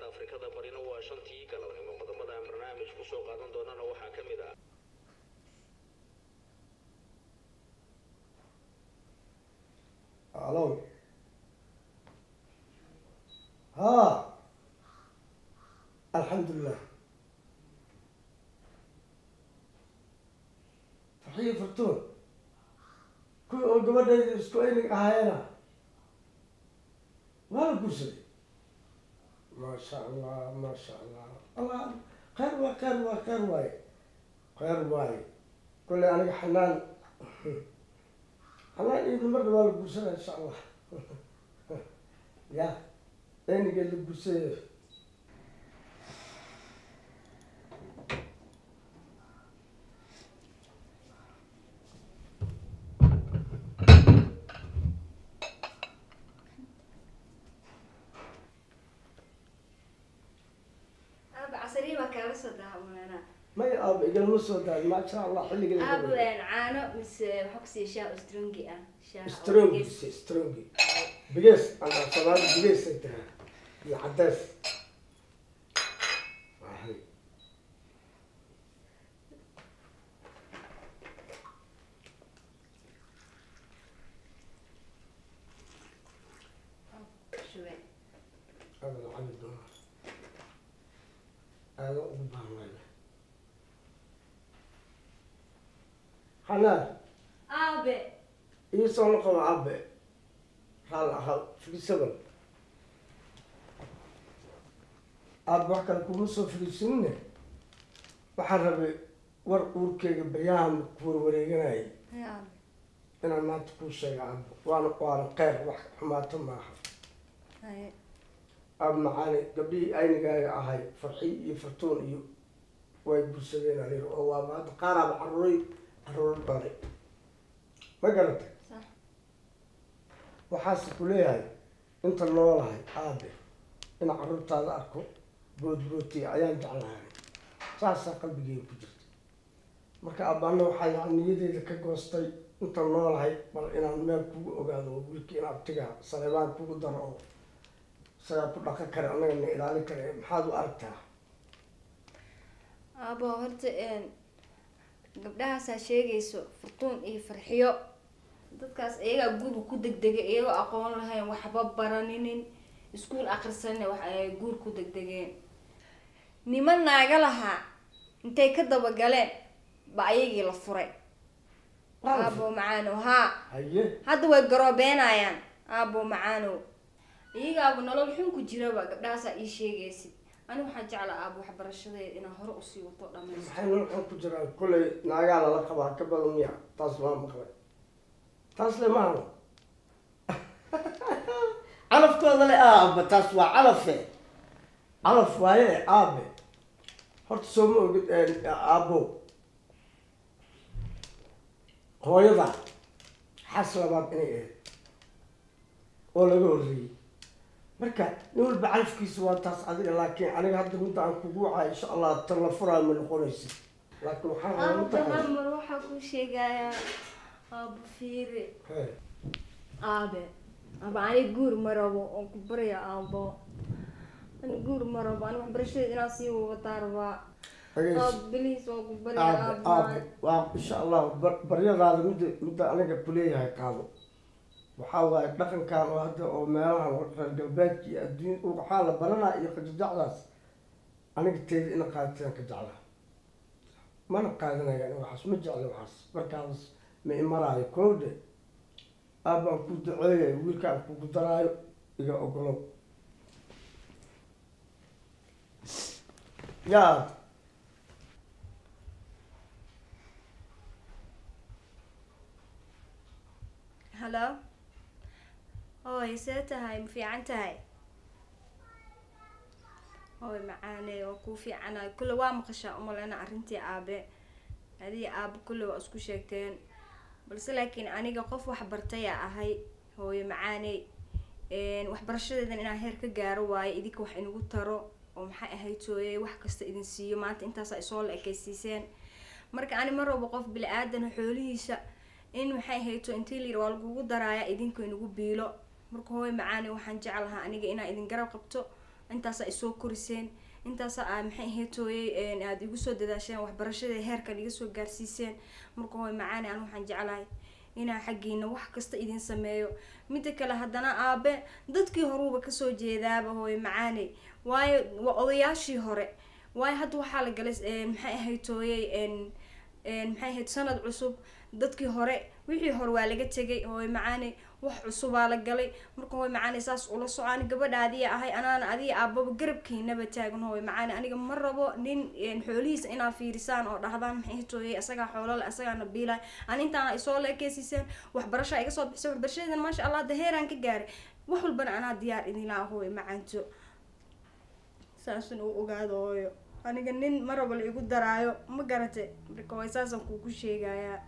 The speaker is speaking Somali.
saacadda Afrikada barina waa 5tii galabnimo qodobada barnaamij ku soo qaadan doonana waxa ka mid ah Allo. ها الحمد لله تحية فرتون كل قبل اسبوعين هاينا ما القصدي ما شاء الله ما شاء الله الله خير وخير وخير واي خير واي كل أنا حنان حنان إذا مرة ما القصدي إن شاء الله يا أنا قال القصدي ما يأب إذا المسودان ما شاء الله حلي قليل أبو عانو مس حكسي شاء استرونجي استرونجي بجس أنا صلاة بجس أنت الحدث واحد شوي هذا العدد هذا أبوه حنان أبي يسون أبي هلا في السبب أبوه كان كومسو في السنة بحرب وركيك بيان كور وريجناي أنا ما تكون شيء عب وأنا قير وحماته معها أب معاني قبلي أين جاي هاي فرحي يفرتون يو ويبصلين عليه هو ما تقارب عروي الباري ما قالت صح وحاسب ليه انت اللي هاي ابي انا عرفت هذا اكو بوتي عيان جعلها ساسا قلبي كجرت marka abana waxay niyadeyda ka goostay inta noolahay bal inaan meel ku ogaado wiilkii in abtiga Saleebaan ku daro saga ku dhaqan kara anaga ilaalin kara maxaad u aragtaa abo horta gabdhahaas sheegayso furtuun iyo farxiyo dadkaas iyaga guud ku degdegay iyaga aqoon lahayn waxba baraninin iskuul akhrisanay wax ay guur ku degdegeen niman naaga laha intay ka daba galeen ba ayagii la furay abo macaano ha haye hadda way garoobeenayaan abo macaano iyaga nolol xun ku jiraba gabdhahaas ay sheegaysid أنا waxaan jeclaa aab waxbarashadeed inaan hore u sii wato dhameeyo maxay noo ku jiraa kulay naagaala la qabaa ka badan miya taas waa maqlay taas le maaha calafkooda le aaba taas waa calafe calaf waaye aabe horta soo ma ogid aabo hooyada xas labaad inay ahayd oo laga horreeyey marka نقول بعرف كيس واتاس عادي لكن أنا هذا كنت عم كوجوعة إن شاء الله تلفرها من قريش لكن وحنا أنا مروح أكون شيء جاي أبو فيري أبي أنا جور مرة وكبر يا أبو أنا جور مرة أنا برشة ناسي وتاروا بليز وكبر يا أبو إن شاء الله بريء هذا مدة أنا قبليه هاي كانوا وحاول دقن كان هذا أو مالها والجلبات الدين وحاله برنا يقجعلاس أنا قلت إن قاعدتين كجعلها ما نقاعدنا يعني وحس مجعل وحس بركاز من إمراء كود أبا كود عيه ويركب كود دراي يجا أقوله يا هلا هاي ساتهاي مفيعنتهاي هاي معاني وكوفي عنا كل واحد مقشة أمال أنا أرنتي أبي هذه أب كل وأسكو شيكتين بس لكن أنا قف وحبرتيا هاي هاي معاني إن وحبرشة إذا أنا هيرك جارو واي إذيك وح إنه ترى ومحقق هاي توي وح كست إذن سيو ما أنت صايصول أكيسيسين مرك أنا مرة بقف بالآدن حوليش إن محي هيتو إنتي اللي روالجو درايا إذن كانوا بيلو marka hooy macaani waxaan jecelahay aniga inaan idin garab qabto intaasa isoo koriseen intaasa aa maxay ahayd aad igu soo dadaasheen waxbarashada heerkan iga soo gaarsiiseen marka hooyo macaani aan waxaan jeclahay inaan xaggiina wax kasta idin sameeyo midda kale haddana aabe dadkii horuuba kasoo jeedaaba hooyo macaani waayo waa odayaashii hore waayo hadda waxaa la galay maxay ahayd maxay ahayd sanad cusub dadkii hore wixii hore waa laga tegay hooyo macaani wax cusubaa la galay marka hooyo macaani saas ula soco ani gabadha adiya ahay anaana adiga aababa garabkiinaba taagan hooyo macaani aniga ma rabo nin xoolihiisa inaa fiirisaan oo dhahdaan maxay tooyay asagaa xoolo le asagaana biilay ani intaana isoo leekeysiiseen waxbarasha iga soo bixisay waxbarashadeedana maasha allah daheeraan ka gaaray wax walbana anaa diyaar idin laha hooyo macaanto saasuna u ogaado hooyo aniga nin ma rabo la igu daraayo ma garate marka way saasan kuugu sheegayaa